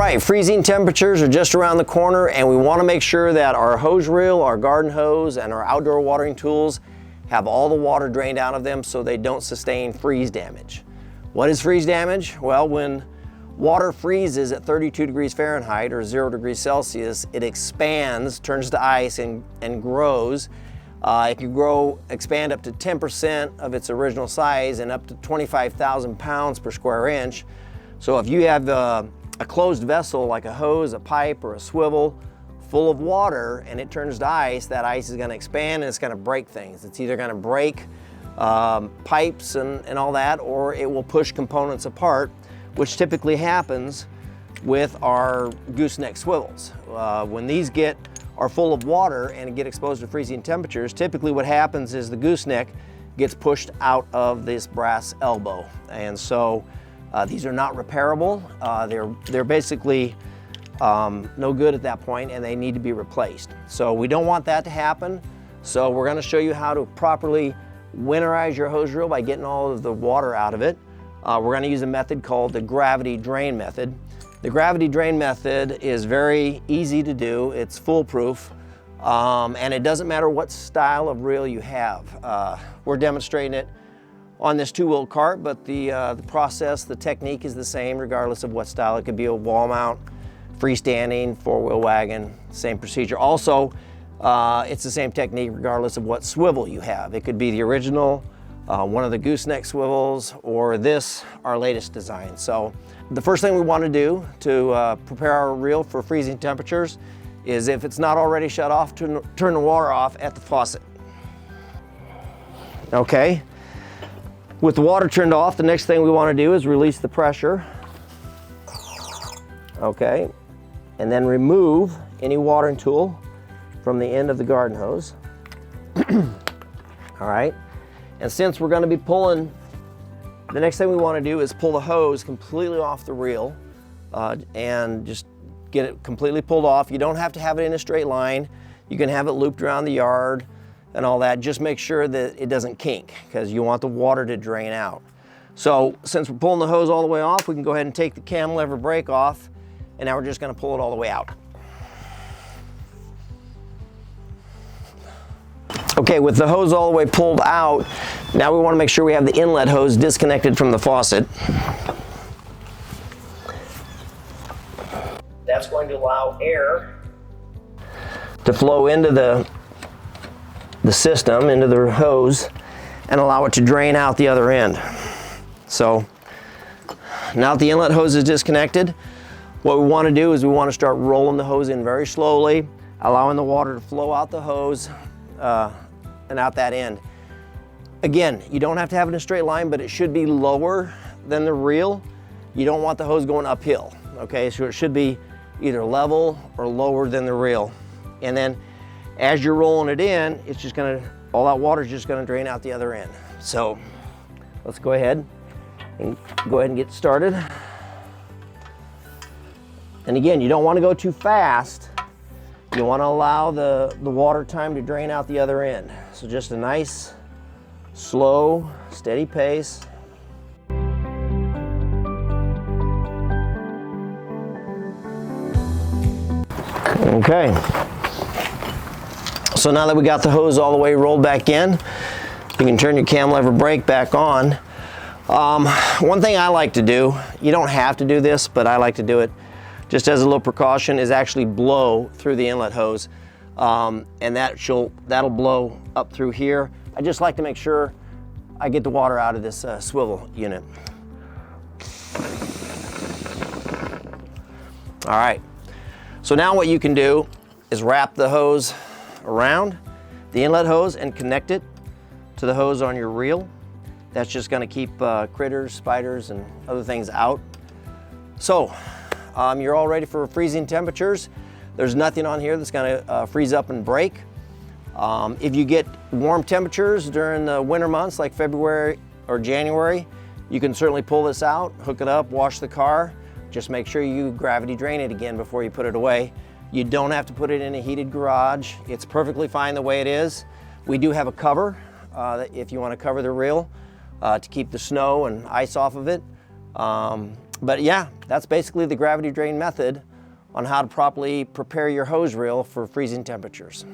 right, freezing temperatures are just around the corner, and we want to make sure that our hose reel, our garden hose, and our outdoor watering tools have all the water drained out of them so they don't sustain freeze damage. What is freeze damage? Well, when water freezes at 32 degrees Fahrenheit or 0 degrees Celsius, it expands, turns to ice, and grows. It can expand up to 10% of its original size and up to 25,000 pounds per square inch. So if you have a closed vessel like a hose, a pipe, or a swivel full of water and it turns to ice, that ice is going to expand and it's going to break things. It's either going to break pipes and all that, or it will push components apart, which typically happens with our gooseneck swivels. When these are full of water and get exposed to freezing temperatures, typically what happens is the gooseneck gets pushed out of this brass elbow. And so these are not repairable. They're basically no good at that point, and they need to be replaced. So we don't want that to happen. So we're going to show you how to properly winterize your hose reel by getting all of the water out of it. We're going to use a method called the gravity drain method. The gravity drain method is very easy to do. It's foolproof, and it doesn't matter what style of reel you have. We're demonstrating it on this two-wheel cart, but the process, the technique is the same regardless of what style. It could be a wall mount, freestanding, four-wheel wagon, same procedure. Also, it's the same technique regardless of what swivel you have. It could be the original, one of the gooseneck swivels, or this, our latest design. So the first thing we want to do to prepare our reel for freezing temperatures is, if it's not already shut off, turn the water off at the faucet. Okay. With the water turned off, the next thing we want to do is release the pressure. Okay. And then remove any watering tool from the end of the garden hose. All right. And since we're going to be pulling, the next thing we want to do is pull the hose completely off the reel and just get it completely pulled off. You don't have to have it in a straight line. You can have it looped around the yard and all that. Just make sure that it doesn't kink, because you want the water to drain out. So since we're pulling the hose all the way off, we can go ahead and take the cam lever brake off, and now we're just going to pull it all the way out. Okay, with the hose all the way pulled out, now we want to make sure we have the inlet hose disconnected from the faucet. That's going to allow air to flow into the system, into the hose, and allow it to drain out the other end. So now that the inlet hose is disconnected, what we want to do is we want to start rolling the hose in very slowly, allowing the water to flow out the hose and out that end. Again, you don't have to have it in a straight line, but it should be lower than the reel. You don't want the hose going uphill, okay? So it should be either level or lower than the reel. And then as you're rolling it in, it's just all that water is just gonna drain out the other end. So let's go ahead and get started. And again, you don't want to go too fast. You want to allow the water time to drain out the other end. So just a nice, slow, steady pace. Okay. So now that we got the hose all the way rolled back in, you can turn your cam lever brake back on. One thing I like to do, you don't have to do this, but I like to do it just as a little precaution, is actually blow through the inlet hose. And that'll blow up through here. I just like to make sure I get the water out of this swivel unit. All right, so now what you can do is wrap the hose around the inlet hose and connect it to the hose on your reel. That's just gonna keep critters, spiders, and other things out. So you're all ready for freezing temperatures. There's nothing on here that's gonna freeze up and break. If you get warm temperatures during the winter months like February or January, you can certainly pull this out, hook it up, wash the car. Just make sure you gravity drain it again before you put it away. You don't have to put it in a heated garage. It's perfectly fine the way it is. We do have a cover if you want to cover the reel to keep the snow and ice off of it. But yeah, that's basically the gravity drain method on how to properly prepare your hose reel for freezing temperatures.